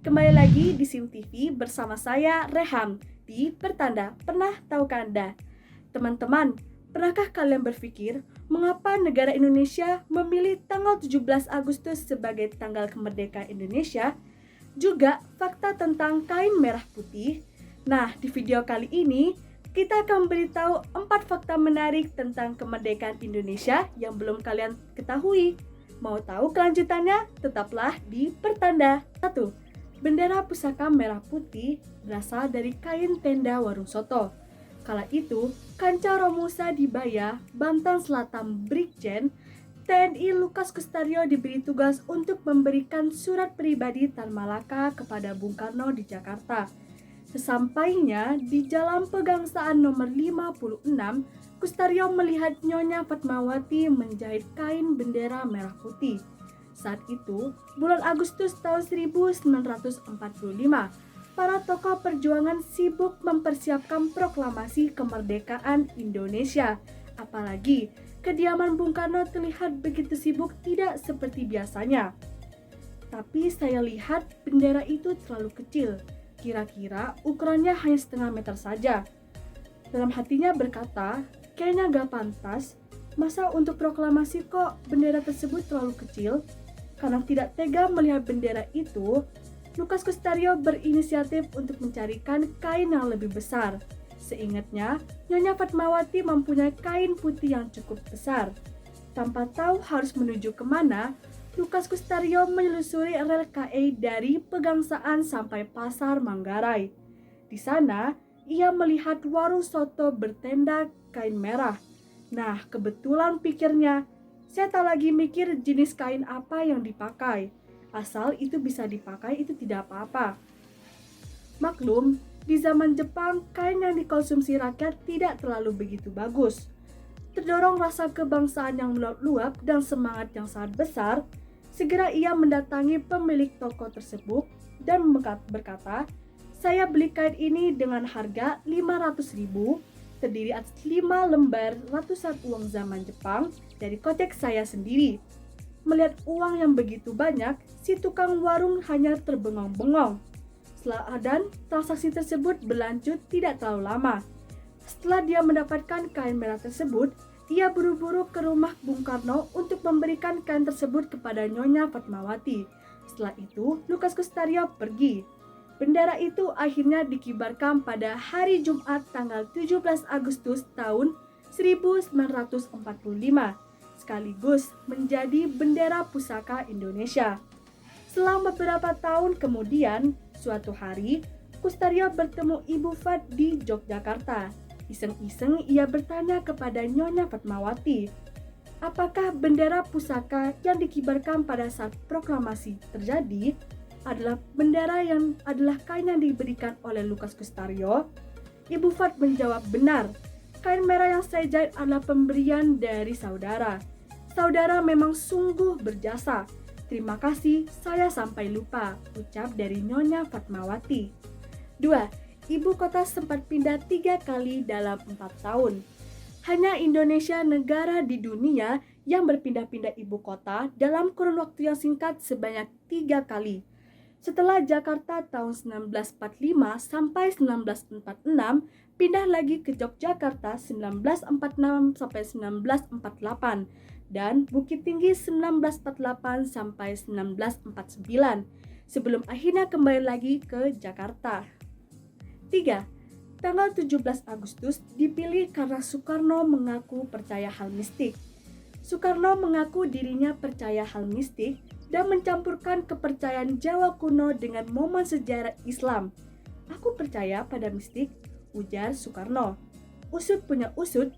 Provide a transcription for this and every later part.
Kembali lagi di SIM TV bersama saya Rehan di Pertanda Pernah Tahukah Anda? Teman-teman, pernahkah kalian berpikir mengapa negara Indonesia memilih tanggal 17 Agustus sebagai tanggal kemerdekaan Indonesia? Juga fakta tentang kain merah putih. Nah, di video kali ini kita akan beritahu 4 fakta menarik tentang kemerdekaan Indonesia yang belum kalian ketahui. Mau tahu kelanjutannya? Tetaplah di Pertanda. 1. Bendera pusaka merah putih berasal dari kain tenda Warung Soto. Kala itu, Kanca Romusa di Baya, Banten Selatan Brigjen TNI Lukas Kustario diberi tugas untuk memberikan surat pribadi Tan Malaka kepada Bung Karno di Jakarta. Sesampainya di Jalan Pegangsaan nomor 56, Kustario melihat Nyonya Fatmawati menjahit kain bendera merah putih. Saat itu, bulan Agustus tahun 1945, para tokoh perjuangan sibuk mempersiapkan proklamasi kemerdekaan Indonesia. Apalagi, kediaman Bung Karno terlihat begitu sibuk tidak seperti biasanya. Tapi saya lihat bendera itu terlalu kecil, kira-kira ukurannya hanya setengah meter saja. Dalam hatinya berkata, kayaknya gak pantas, masa untuk proklamasi kok bendera tersebut terlalu kecil? Karena tidak tega melihat bendera itu, Lukas Kustario berinisiatif untuk mencarikan kain yang lebih besar. Seingatnya, Nyonya Fatmawati mempunyai kain putih yang cukup besar. Tanpa tahu harus menuju kemana, Lukas Kustario menelusuri rel KA dari Pegangsaan sampai Pasar Manggarai. Di sana, ia melihat warung soto bertenda kain merah. Nah, kebetulan pikirnya, saya tak lagi mikir jenis kain apa yang dipakai. Asal itu bisa dipakai itu tidak apa-apa. Maklum, di zaman Jepang, kain yang dikonsumsi rakyat tidak terlalu begitu bagus. Terdorong rasa kebangsaan yang meluap-luap dan semangat yang sangat besar, segera ia mendatangi pemilik toko tersebut dan berkata, saya beli kain ini dengan harga 500.000, terdiri atas 5 lembar ratusan uang zaman Jepang dari kocek saya sendiri. Melihat uang yang begitu banyak, si tukang warung hanya terbengong-bengong. Dan transaksi tersebut berlanjut tidak terlalu lama. Setelah dia mendapatkan kain merah tersebut, ia buru-buru ke rumah Bung Karno untuk memberikan kain tersebut kepada Nyonya Fatmawati. Setelah itu, Lukas Kustario pergi. Bendera itu akhirnya dikibarkan pada hari Jumat tanggal 17 Agustus tahun 1945, sekaligus menjadi bendera pusaka Indonesia. Selang beberapa tahun kemudian, suatu hari, Kustario bertemu Ibu Fat di Yogyakarta. Iseng-iseng ia bertanya kepada Nyonya Fatmawati, apakah bendera pusaka yang dikibarkan pada saat proklamasi terjadi adalah bendera yang adalah kain yang diberikan oleh Lukas Kustario? Ibu Fat menjawab, benar. Kain merah yang saya jahit adalah pemberian dari saudara. Saudara memang sungguh berjasa. Terima kasih, saya sampai lupa, ucap dari Nyonya Fatmawati. 2. Ibu kota sempat pindah 3 kali dalam 4 tahun. Hanya Indonesia negara di dunia yang berpindah-pindah ibu kota dalam kurun waktu yang singkat sebanyak 3 kali. Setelah Jakarta tahun 1945 sampai 1946, pindah lagi ke Yogyakarta 1946 sampai 1948 dan Bukit Tinggi 1948 sampai 1949 sebelum akhirnya kembali lagi ke Jakarta. 3. Tanggal 17 Agustus dipilih karena Soekarno mengaku percaya hal mistik. Soekarno mengaku dirinya percaya hal mistik dan mencampurkan kepercayaan Jawa kuno dengan momen sejarah Islam. Aku percaya pada mistik, ujar Soekarno. Usut punya usut,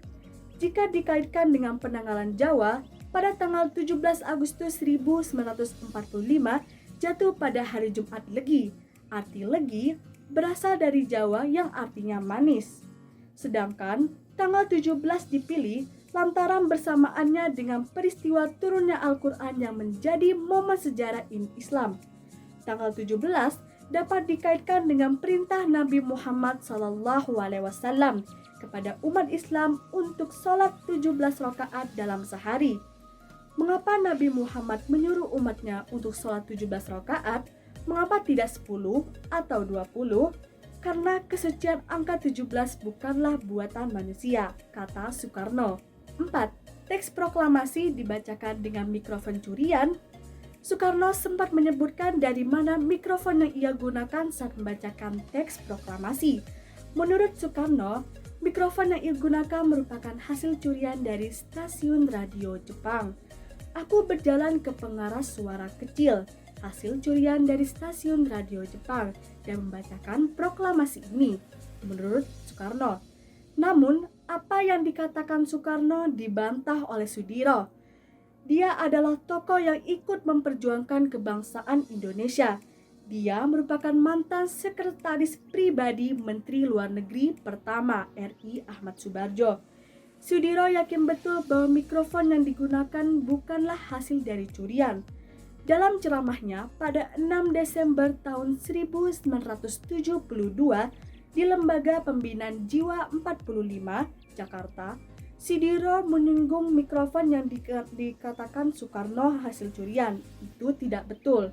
jika dikaitkan dengan penanggalan Jawa, pada tanggal 17 Agustus 1945 jatuh pada hari Jumat Legi. Arti Legi berasal dari Jawa yang artinya manis. Sedangkan tanggal 17 dipilih lantaran bersamaannya dengan peristiwa turunnya Al-Quran yang menjadi momen sejarah Islam. Tanggal 17 dapat dikaitkan dengan perintah Nabi Muhammad SAW kepada umat Islam untuk sholat 17 rakaat dalam sehari. Mengapa Nabi Muhammad menyuruh umatnya untuk sholat 17 rakaat? Mengapa tidak 10 atau 20? Karena kesucian angka 17 bukanlah buatan manusia, kata Soekarno. 4. Teks proklamasi dibacakan dengan mikrofon curian. Soekarno sempat menyebutkan dari mana mikrofon yang ia gunakan saat membacakan teks proklamasi. Menurut Soekarno, mikrofon yang ia gunakan merupakan hasil curian dari stasiun radio Jepang. Aku berjalan ke pengaras suara kecil, hasil curian dari stasiun radio Jepang, dan membacakan proklamasi ini, menurut Soekarno. Namun, apa yang dikatakan Soekarno dibantah oleh Soediro. Dia adalah tokoh yang ikut memperjuangkan kebangsaan Indonesia. Dia merupakan mantan sekretaris pribadi Menteri Luar Negeri pertama RI Ahmad Subarjo. Soediro yakin betul bahwa mikrofon yang digunakan bukanlah hasil dari curian. Dalam ceramahnya pada 6 Desember tahun 1972 di Lembaga Pembinaan Jiwa 45, Jakarta, Soediro menyinggung mikrofon yang dikatakan Soekarno hasil curian. Itu tidak betul.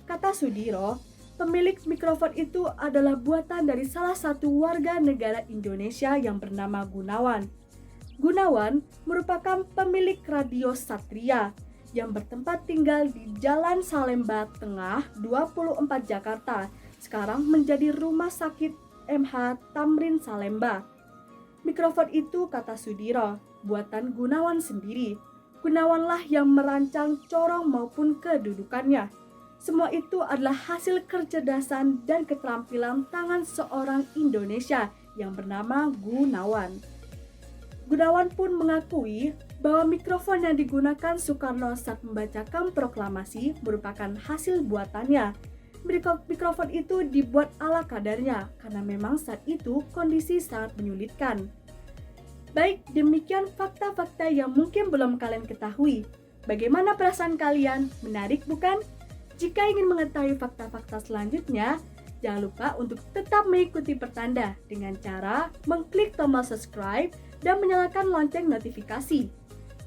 Kata Soediro, pemilik mikrofon itu adalah buatan dari salah satu warga negara Indonesia yang bernama Gunawan. Gunawan merupakan pemilik Radio Satria yang bertempat tinggal di Jalan Salemba Tengah 24 Jakarta, sekarang menjadi Rumah Sakit MH Tamrin Salemba. Mikrofon itu, kata Soediro, buatan Gunawan sendiri. Gunawanlah yang merancang corong maupun kedudukannya. Semua itu adalah hasil kecerdasan dan keterampilan tangan seorang Indonesia yang bernama Gunawan. Gunawan pun mengakui bahwa mikrofon yang digunakan Soekarno saat membacakan proklamasi merupakan hasil buatannya. Mikrofon itu dibuat ala kadarnya karena memang saat itu kondisi sangat menyulitkan. Baik, demikian fakta-fakta yang mungkin belum kalian ketahui. Bagaimana perasaan kalian? Menarik bukan? Jika ingin mengetahui fakta-fakta selanjutnya, jangan lupa untuk tetap mengikuti Pertanda dengan cara mengklik tombol subscribe dan menyalakan lonceng notifikasi.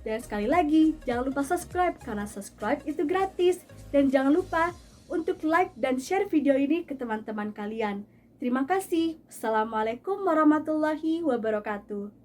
Dan sekali lagi, jangan lupa subscribe karena subscribe itu gratis. Dan jangan lupa untuk like dan share video ini ke teman-teman kalian. Terima kasih. Assalamualaikum warahmatullahi wabarakatuh.